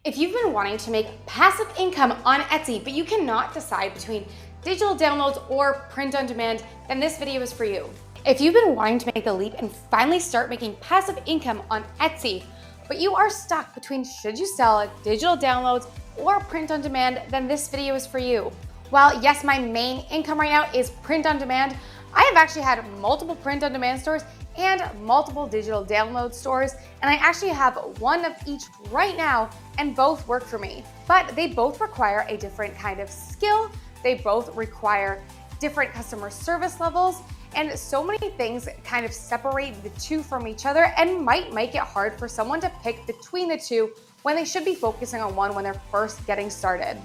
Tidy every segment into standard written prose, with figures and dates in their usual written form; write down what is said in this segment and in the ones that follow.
If you've been wanting to make passive income on Etsy, but you cannot decide between digital downloads or print on demand, then this video is for you. If you've been wanting to make the leap and finally start making passive income on Etsy, but you are stuck between should you sell digital downloads or print on demand, then this video is for you. While yes, my main income right now is print on demand, I have actually had multiple print on demand stores and multiple digital download stores, and I actually have one of each right now, and both work for me. But they both require a different kind of skill, they both require different customer service levels, and so many things kind of separate the two from each other and might make it hard for someone to pick between the two when they should be focusing on one when they're first getting started.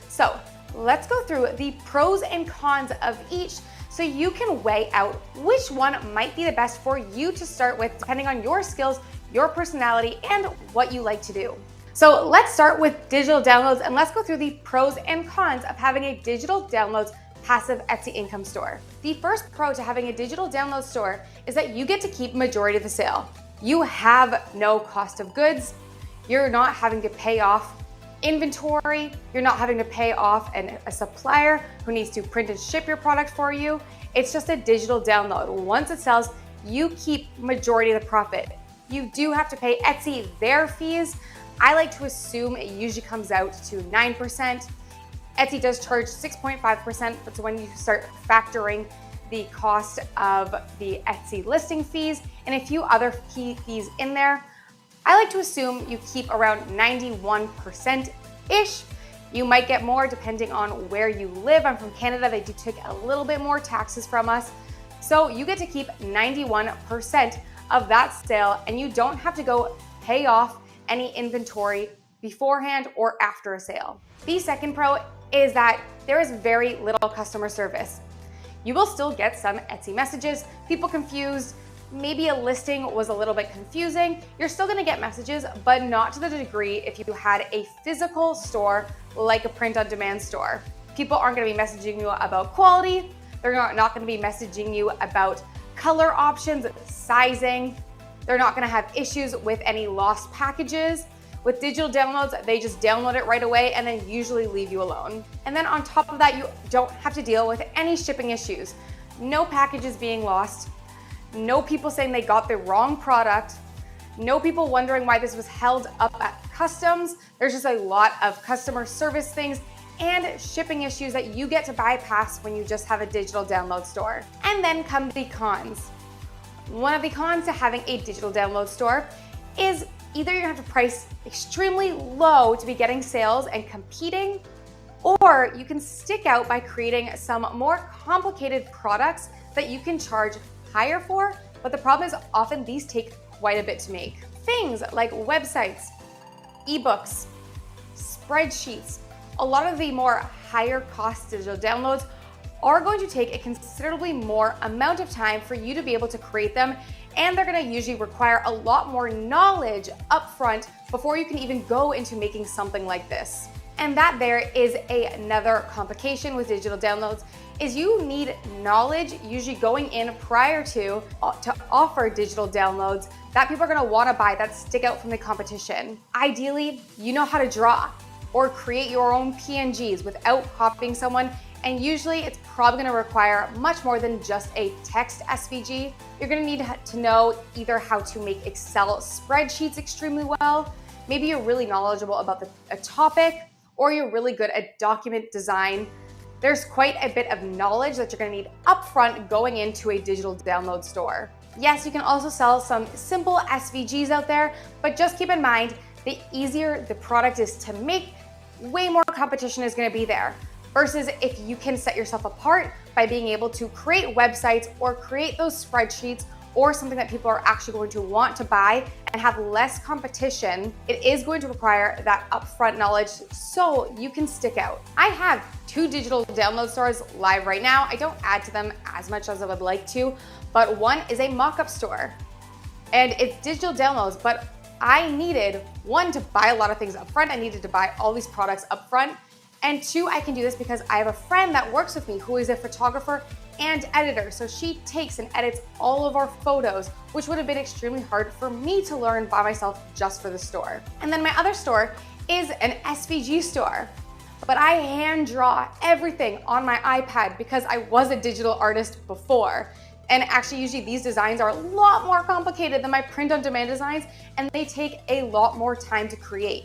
So let's go through the pros and cons of each so you can weigh out which one might be the best for you to start with depending on your skills, your personality, and what you like to do. So let's start with digital downloads and let's go through the pros and cons of having a digital downloads passive Etsy income store. The first pro to having a digital download store is that you get to keep majority of the sale. You have no cost of goods. You're not having to pay off inventory. You're not having to pay off a supplier who needs to print and ship your product for you. It's just a digital download. Once it sells, you keep majority of the profit. You do have to pay Etsy their fees. I like to assume it usually comes out to 9%. Etsy does charge 6.5%, but so when you start factoring the cost of the Etsy listing fees and a few other key fees in there, I like to assume you keep around 91%-ish. You might get more depending on where you live. I'm from Canada. They do take a little bit more taxes from us. So you get to keep 91% of that sale and you don't have to go pay off any inventory beforehand or after a sale. The second pro is that there is very little customer service. You will still get some Etsy messages, people confused, maybe a listing was a little bit confusing. You're still gonna get messages, but not to the degree if you had a physical store like a print on demand store. People aren't gonna be messaging you about quality. They're not gonna be messaging you about color options, sizing. They're not gonna have issues with any lost packages. With digital downloads, they just download it right away and then usually leave you alone. And then on top of that, you don't have to deal with any shipping issues. No packages being lost. No people saying they got the wrong product. No people wondering why this was held up at customs. There's just a lot of customer service things and shipping issues that you get to bypass when you just have a digital download store. And then come the cons. One of the cons to having a digital download store is either you're gonna have to price extremely low to be getting sales and competing, or you can stick out by creating some more complicated products that you can charge higher for, but the problem is often these take quite a bit to make. Things like websites, ebooks, spreadsheets, a lot of the more higher cost digital downloads are going to take a considerably more amount of time for you to be able to create them, and they're gonna usually require a lot more knowledge upfront before you can even go into making something like this. And that there is another complication with digital downloads is you need knowledge usually going in prior to offer digital downloads that people are gonna wanna buy that stick out from the competition. Ideally, you know how to draw or create your own PNGs without copying someone, and usually it's probably gonna require much more than just a text SVG. You're gonna need to know either how to make Excel spreadsheets extremely well, maybe you're really knowledgeable about a topic, or you're really good at document design. There's quite a bit of knowledge that you're gonna need upfront going into a digital download store. Yes, you can also sell some simple SVGs out there, but just keep in mind, the easier the product is to make, way more competition is gonna be there. Versus if you can set yourself apart by being able to create websites or create those spreadsheets or something that people are actually going to want to buy and have less competition, it is going to require that upfront knowledge so you can stick out. I have 2 digital download stores live right now. I don't add to them as much as I would like to, but one is a mock-up store and it's digital downloads, but I needed, one, to buy a lot of things upfront. I needed to buy all these products upfront. And 2, I can do this because I have a friend that works with me who is a photographer and editor. So she takes and edits all of our photos, which would have been extremely hard for me to learn by myself just for the store. And then my other store is an SVG store. But I hand draw everything on my iPad because I was a digital artist before. And actually, usually these designs are a lot more complicated than my print-on-demand designs, and they take a lot more time to create.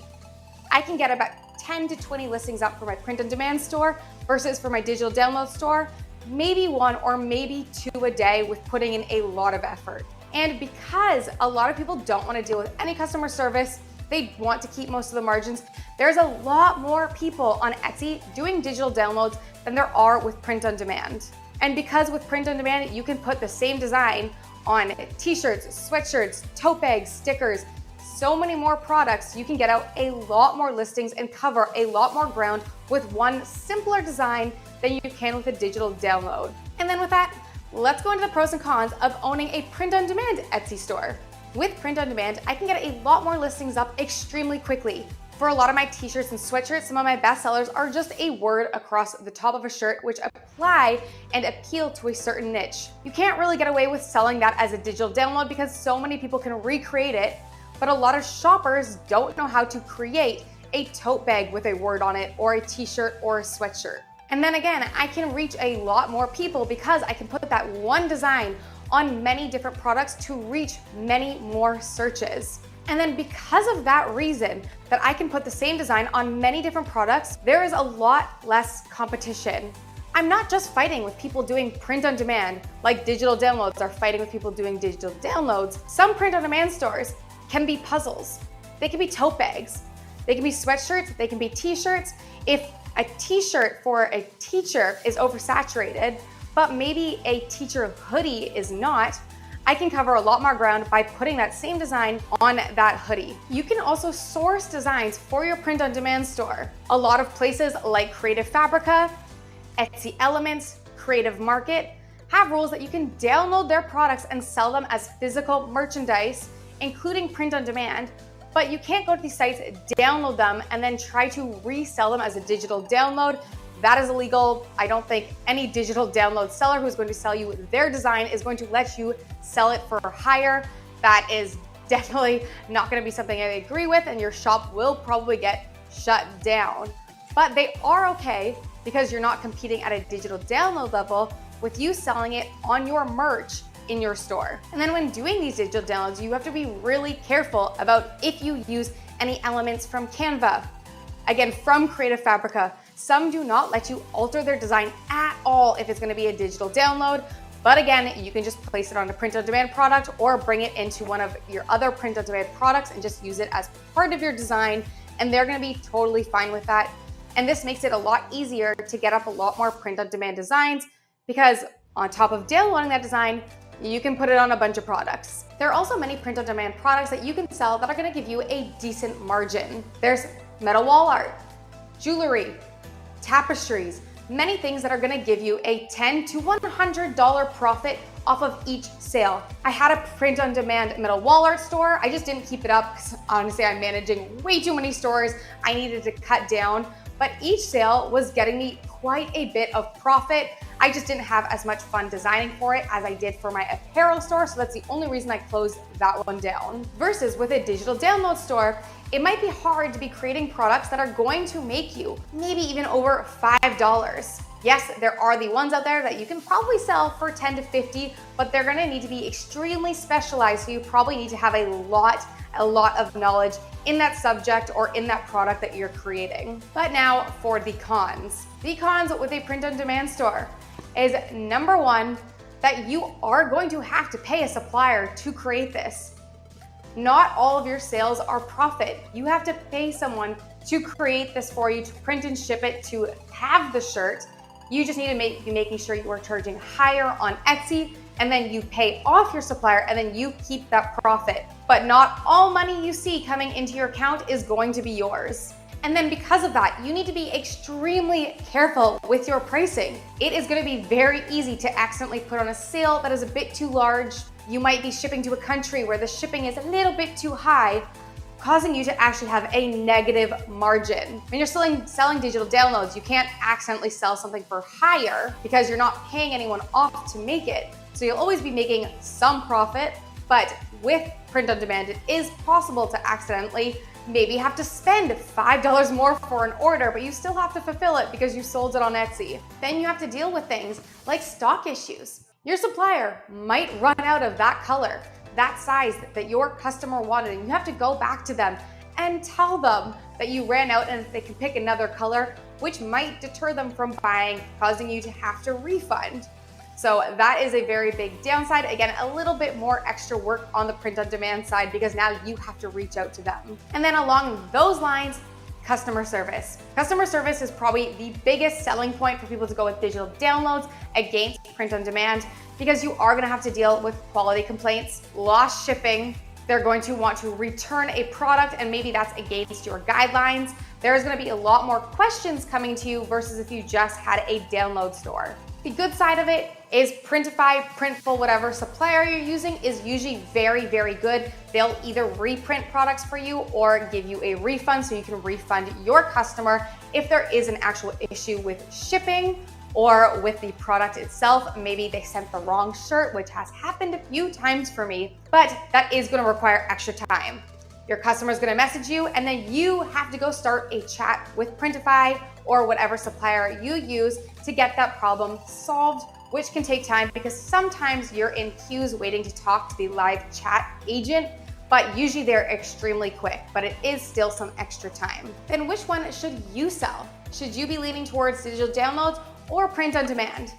I can get about 10 to 20 listings up for my print-on-demand store versus for my digital download store, maybe 1 or maybe 2 a day with putting in a lot of effort. And because a lot of people don't want to deal with any customer service, they want to keep most of the margins, there's a lot more people on Etsy doing digital downloads than there are with print-on-demand. And because with print-on-demand, you can put the same design on t-shirts, sweatshirts, tote bags, stickers, so many more products, you can get out a lot more listings and cover a lot more ground with one simpler design than you can with a digital download. And then with that, let's go into the pros and cons of owning a print-on-demand Etsy store. With print-on-demand, I can get a lot more listings up extremely quickly. For a lot of my t-shirts and sweatshirts, some of my best sellers are just a word across the top of a shirt which apply and appeal to a certain niche. You can't really get away with selling that as a digital download because so many people can recreate it, but a lot of shoppers don't know how to create a tote bag with a word on it or a t-shirt or a sweatshirt. And then again, I can reach a lot more people because I can put that one design on many different products to reach many more searches. And then because of that reason that I can put the same design on many different products, there is a lot less competition. I'm not just fighting with people doing print on demand like digital downloads are fighting with people doing digital downloads. Some print on demand stores can be puzzles. They can be tote bags. They can be sweatshirts. They can be t-shirts. If a t-shirt for a teacher is oversaturated, but maybe a teacher hoodie is not, I can cover a lot more ground by putting that same design on that hoodie. You can also source designs for your print-on-demand store. A lot of places like Creative Fabrica, Etsy Elements, Creative Market have rules that you can download their products and sell them as physical merchandise, including print-on-demand, but you can't go to these sites, download them, and then try to resell them as a digital download. That is illegal. I don't think any digital download seller who's going to sell you their design is going to let you sell it for higher. That is definitely not going to be something I agree with, and your shop will probably get shut down. But they are okay because you're not competing at a digital download level with you selling it on your merch in your store. And then when doing these digital downloads, you have to be really careful about if you use any elements from Canva. Again, from Creative Fabrica. Some do not let you alter their design at all if it's going to be a digital download. But again, you can just place it on a print-on-demand product or bring it into one of your other print-on-demand products and just use it as part of your design, and they're going to be totally fine with that. And this makes it a lot easier to get up a lot more print-on-demand designs because on top of downloading that design, you can put it on a bunch of products. There are also many print-on-demand products that you can sell that are going to give you a decent margin. There's metal wall art, jewelry, tapestries, many things that are going to give you a $10 to $100 profit off of each sale. I had a print-on-demand metal wall art store. I just didn't keep it up because honestly, I'm managing way too many stores. I needed to cut down, but each sale was getting me quite a bit of profit. I just didn't have as much fun designing for it as I did for my apparel store, so that's the only reason I closed that one down. Versus with a digital download store, it might be hard to be creating products that are going to make you maybe even over $5. Yes, there are the ones out there that you can probably sell for 10 to 50, but they're gonna need to be extremely specialized, so you probably need to have a lot of knowledge in that subject or in that product that you're creating. But now for the cons. The cons with a print-on-demand store is number one, that you are going to have to pay a supplier to create this. Not all of your sales are profit. You have to pay someone to create this for you, to print and ship it, to have the shirt. You just need to be making sure you are charging higher on Etsy, and then you pay off your supplier, and then you keep that profit. But not all money you see coming into your account is going to be yours. And then because of that, you need to be extremely careful with your pricing. It is going to be very easy to accidentally put on a sale that is a bit too large. You might be shipping to a country where the shipping is a little bit too high, causing you to actually have a negative margin. When you're selling digital downloads, you can't accidentally sell something for higher because you're not paying anyone off to make it. So you'll always be making some profit, but with print on demand, it is possible to accidentally maybe have to spend $5 more for an order, but you still have to fulfill it because you sold it on Etsy. Then you have to deal with things like stock issues. Your supplier might run out of that color, that size that your customer wanted, and you have to go back to them and tell them that you ran out and they can pick another color, which might deter them from buying, causing you to have to refund. So that is a very big downside. Again, a little bit more extra work on the print on demand side because now you have to reach out to them. And then along those lines, customer service. Customer service is probably the biggest selling point for people to go with digital downloads against print on demand because you are gonna have to deal with quality complaints, lost shipping. They're going to want to return a product and maybe that's against your guidelines. There's gonna be a lot more questions coming to you versus if you just had a download store. The good side of it is Printify, Printful, whatever supplier you're using is usually very, very good. They'll either reprint products for you or give you a refund so you can refund your customer if there is an actual issue with shipping or with the product itself. Maybe they sent the wrong shirt, which has happened a few times for me, but that is gonna require extra time. Your customer is gonna message you and then you have to go start a chat with Printify or whatever supplier you use to get that problem solved, which can take time because sometimes you're in queues waiting to talk to the live chat agent, but usually they're extremely quick, but it is still some extra time. Then which one should you sell? Should you be leaning towards digital downloads or print on demand?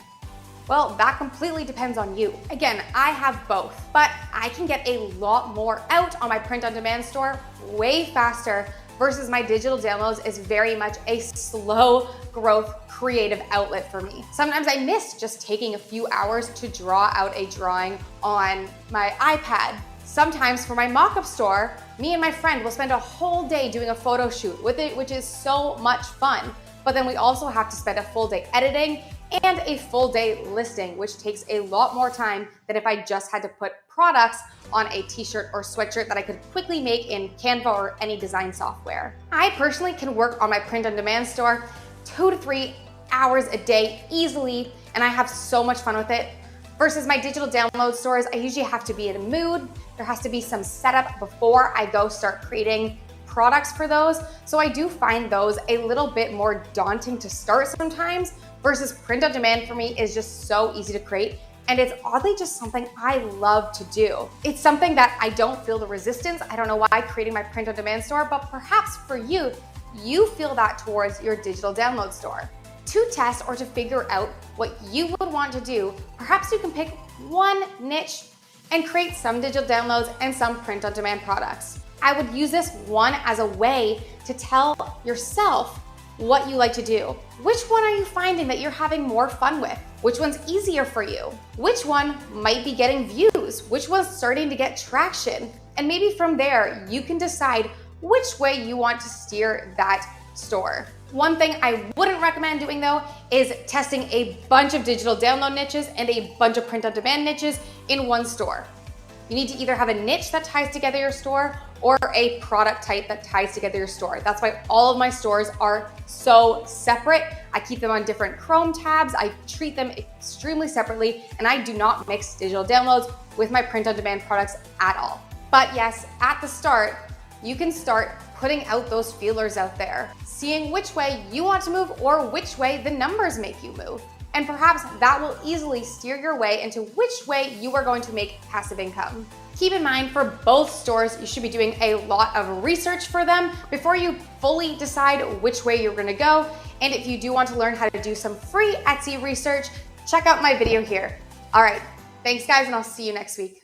Well, that completely depends on you. Again, I have both, but I can get a lot more out on my print on demand store way faster versus my digital downloads is very much a slow growth creative outlet for me. Sometimes I miss just taking a few hours to draw out a drawing on my iPad. Sometimes for my mock-up store, me and my friend will spend a whole day doing a photo shoot with it, which is so much fun. But then we also have to spend a full day editing and a full day listing, which takes a lot more time than if I just had to put products on a t-shirt or sweatshirt that I could quickly make in Canva or any design software. I personally can work on my print on demand store 2 to 3 hours a day easily, and I have so much fun with it. Versus my digital download stores, I usually have to be in a mood. There has to be some setup before I go start creating products for those. So I do find those a little bit more daunting to start sometimes versus print on demand for me is just so easy to create. And it's oddly just something I love to do. It's something that I don't feel the resistance. I don't know why creating my print on demand store, but perhaps for you, you feel that towards your digital download store. To test or to figure out what you would want to do, perhaps you can pick one niche and create some digital downloads and some print on demand products. I would use this one as a way to tell yourself what you like to do. Which one are you finding that you're having more fun with? Which one's easier for you? Which one might be getting views? Which one's starting to get traction? And maybe from there, you can decide which way you want to steer that store. One thing I wouldn't recommend doing though is testing a bunch of digital download niches and a bunch of print on demand niches in one store. You need to either have a niche that ties together your store or a product type that ties together your store. That's why all of my stores are so separate. I keep them on different Chrome tabs. I treat them extremely separately, and I do not mix digital downloads with my print on demand products at all. But yes, at the start, you can start putting out those feelers out there, seeing which way you want to move or which way the numbers make you move. And perhaps that will easily steer your way into which way you are going to make passive income. Keep in mind for both stores, you should be doing a lot of research for them before you fully decide which way you're gonna go. And if you do want to learn how to do some free Etsy research, check out my video here. All right, thanks guys, and I'll see you next week.